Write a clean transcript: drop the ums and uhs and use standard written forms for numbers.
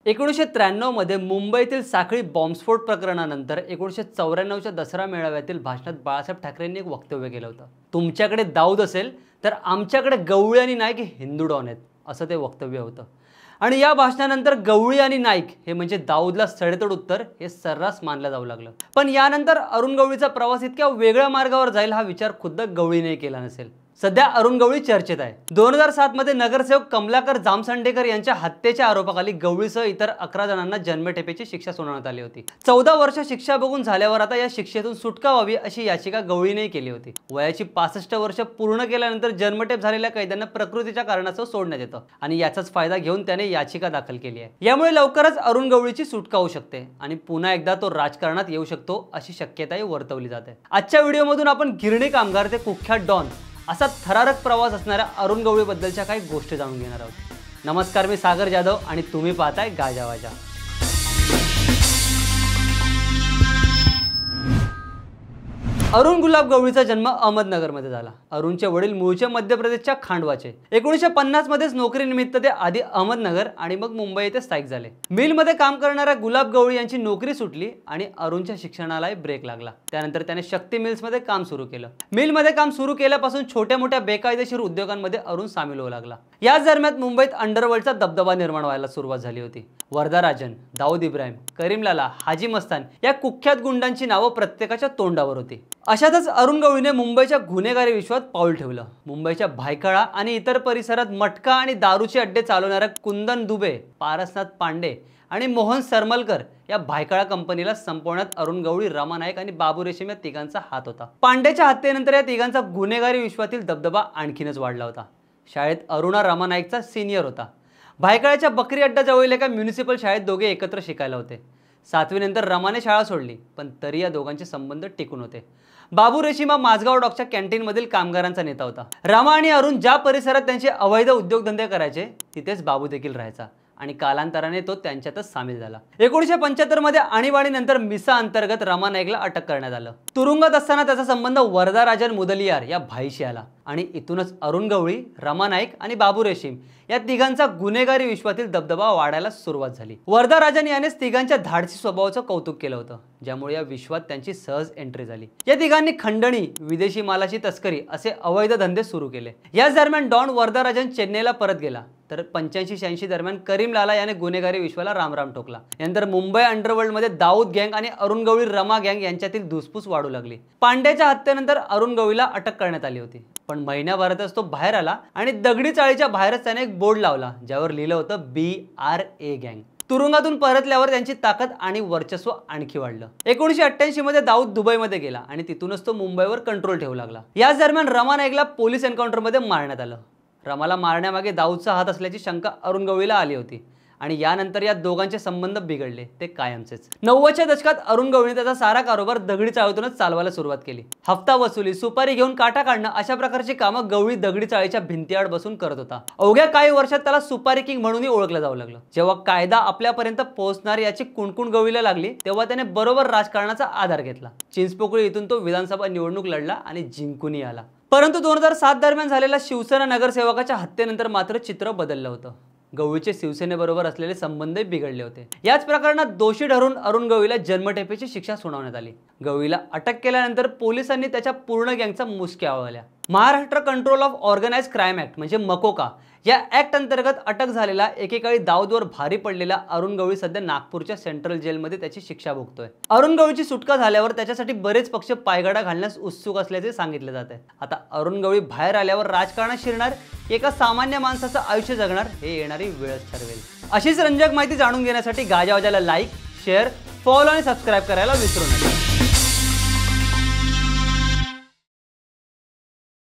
1993 मध्ये मुंबईतील साखळी बॉम्बस्फोट प्रकरणानंतर 1994च्या दसरा मेळाव्यातील भाषणात बाळासाहेब ठाकरेंनी एक वक्तव्य केलं होतं। तुमच्याकडे दाऊद असेल तर आमच्याकडे गवळी आणि नाईक हिंदू डॉन आहेत, असं ते वक्तव्य होतं। आणि या भाषणानंतर गवळी आणि नाईक हे म्हणजे दाऊदला सडेतोड उत्तर हे सर्रास मानलं जाऊ लागलं। पण यानंतर अरुण गवळीचा प्रवास इतक्या वेगळ्या मार्गावर जाईल हा विचार खुद्द गवळीने केला नसेल। सध्या अरुण गवळी चर्चेत आहे। 2007 मध्ये नगरसेवक कमलाकर जामसंडेकर यांच्या हत्येच्या आरोपाखाली गवळीसह इतर 11 जणांना जन्मठेपेची शिक्षा सुनावण्यात आली होती। 14 वर्ष शिक्षा भोगून झाल्यावर आता या शिक्षेतून सुटका व्हावी अशी याचिका गवळीने केली होती। वयाची 65 वर्ष पूर्ण केल्यानंतर जन्मठेप झालेल्या कैद्यांना प्रकृतीच्या कारणास्तव सोडण्यात येतं आणि याचाच फायदा घेऊन त्याने याचिका दाखल केली आहे। यामुळे लवकरच अरुण गवळीची सुटका होऊ शकते आणि पुन्हा एकदा तो राजकारणात येऊ शकतो अशी शक्यताही वर्तवली जाते। आजच्या व्हिडिओमधून आपण गिरणी कामगार ते कुख्यात डॉन असा थरारक प्रवास असणाऱ्या अरुण गवळीबद्दलच्या काही गोष्टी जाणून घेणार आहोत। नमस्कार, मी सागर जाधव आणि तुम्ही पाहताय गाजावाजा। अरुण गुलाब गवळीचा जन्म अहमदनगरमध्ये झाला। अरुणचे वडील मूळचे मध्य प्रदेशच्या खांडवाचे। 1950 मध्येच नोकरीनिमित्त ते आधी अहमदनगर आणि मग मुंबई येथे स्थायिक झाले। मिलमध्ये काम करणाऱ्या गुलाब गवळी यांची नोकरी सुटली आणि अरुणच्या शिक्षणालाही ब्रेक लागला। त्यानंतर त्याने शक्ती मिल्समध्ये काम सुरू केलं। मिलमध्ये काम सुरू केल्यापासून छोट्या मोठ्या बेकायदेशीर उद्योगांमध्ये अरुण सामील होऊ लागला। याच दरम्यान मुंबईत अंडरवर्ल्डचा दबदबा निर्माण व्हायला सुरुवात झाली होती। वर्धा राजन, दाऊद इब्राहिम, करीम लाला, हाजी मस्तान या कुख्यात गुंडांची नावं प्रत्येकाच्या तोंडावर होती। अशातच अरुण गवळीने मुंबईच्या गुन्हेगारी विश्वात पाऊल ठेवलं। मुंबईच्या भायखळा आणि इतर परिसरात मटका आणि दारूचे अड्डे चालवणाऱ्या कुंदन दुबे, पारसनाथ पांडे आणि मोहन सरमलकर या भायखळा कंपनीला संपवण्यात अरुण गवळी, रमा नाईक आणि बाबू रेशीम या तिघांचा हात होता। पांडेच्या हत्येनंतर या तिघांचा गुन्हेगारी विश्वातील दबदबा आणखीनच वाढला होता। शाळेत अरुणा रमा नाईकचा सिनियर होता। भायखळ्याच्या बकरी अड्ड्याजवळील एका म्युनिसिपल शाळेत दोघे एकत्र शिकायला होते। 7वी नंतर रमाने शाळा सोडली, पण तरी या दोघांचे संबंध टिकून होते। बाबू रेशीम हा माझगाव डॉकच्या कॅन्टीनमधील कामगारांचा नेता होता। रमा आणि अरुण ज्या परिसरात त्यांचे अवैध उद्योगधंदे करायचे तिथेच बाबू देखील राहायचा आणि कालांतराने तो त्यांच्यातच सामील झाला। 1975 मध्ये आणीबाणीनंतर मिसा अंतर्गत रमा नाईकला अटक करण्यात आलं। तुरुंगात असताना त्याचा संबंध वर्धा राजन मुदलियार या भाईशी आला आणि इथूनच अरुण गवळी, रमा नाईक आणि बाबू रेशीम या तिघांचा गुन्हेगारी विश्वातील दबदबा वाढायला सुरुवात झाली। वर्धा राजन यानेच तिघांच्या धाडसी स्वभावाचं कौतुक केलं होतं, ज्यामुळे या विश्वात त्यांची सहज एंट्री झाली। या तिघांनी खंडणी, विदेशी मालाची तस्करी असे अवैध धंदे सुरू केले। याच दरम्यान डॉन वर्धा राजन चेन्नईला परत गेला, तर 85-86 दरम्यान करीम लाला याने गुन्हेगारी विश्वाला रामराम ठोकला। यानंतर मुंबई अंडरवर्ल्डमध्ये दाऊद गँग आणि अरुण गवळी रमा गँग यांच्यातील धुसफूस वाढू लागली। पांडेच्या हत्येनंतर अरुण गवळीला अटक करण्यात आली होती, पण महिन्याभरातच तो बाहेर आला आणि दगडी चाळीच्या बाहेरच त्याने एक बोर्ड लावला ज्यावर लिहिलं होतं BRA गँग। तुरुंगातून परतल्यावर त्यांची ताकद आणि वर्चस्व आणखी वाढलं। 1988 मध्ये दाऊद दुबईमध्ये गेला आणि तिथूनच तो मुंबईवर कंट्रोल ठेवू लागला। याच दरम्यान रमा नाईकला पोलीस एन्काउंटरमध्ये मारण्यात आलं। रमाला मारण्यामागे दाऊदचा हात असल्याची शंका अरुण गवळीला आली होती आणि यानंतर या दोघांचे संबंध बिघडले ते कायमचेच। 90च्या दशकात अरुण गवळीने त्याचा सारा कारोबार दगडी चाळीतूनच चालवायला सुरुवात केली। हप्ता वसुली, सुपारी घेऊन काटा काढणं अशा प्रकारची कामं गवळी दगडी चाळीच्या भिंतीआड बसून करत होता। अवघ्या काही वर्षात त्याला सुपारी किंग म्हणूनही ओळखलं जाऊ लागलं। जेव्हा कायदा आपल्यापर्यंत पोहोचणार याची कुणकुण गवळीला लागली तेव्हा त्याने बरोबर राजकारणाचा आधार घेतला। चिंचपोकळी इथून तो विधानसभा निवडणूक लढला आणि जिंकूनही आला। परंतु 2007 दरम्यान झालेल्या शिवसेना नगरसेवकाच्या हत्येनंतर मात्र चित्र बदललं होतं। गवळीचे शिवसेनेबरोबर असलेले संबंधही बिघडले होते। याच प्रकरणात दोषी ठरून अरुण गवळीला जन्मठेपेची शिक्षा सुनावण्यात आली। गवळीला अटक केल्यानंतर पोलिसांनी त्याच्या पूर्ण गँगचा मुसक्या आवळल्या। Maharashtra control of organised crime act म्हणजे मकोका या ऍक्ट अंतर्गत अटक झालेला, एकेकाळी दाऊदवर भारी पडलेला अरुण गवळी सध्या नागपूरच्या सेंट्रल जेलमध्ये त्याची शिक्षा भोगतोय। अरुण गवळीची सुटका झाल्यावर त्याच्यासाठी बरेच पक्ष पायगाडा घालण्यास उत्सुक असल्याचे सांगितले जात आहे। आता अरुण गवळी बाहेर आल्यावर राजकारणात शिरणार, एका सामान्य माणसाचं आयुष्य जगणार हे येणारी वेळच ठरवेल। अशीच रंजक माहिती जाणून घेण्यासाठी गाजावाजाला लाईक, शेअर, फॉलो आणि सबस्क्राईब करायला विसरू नका।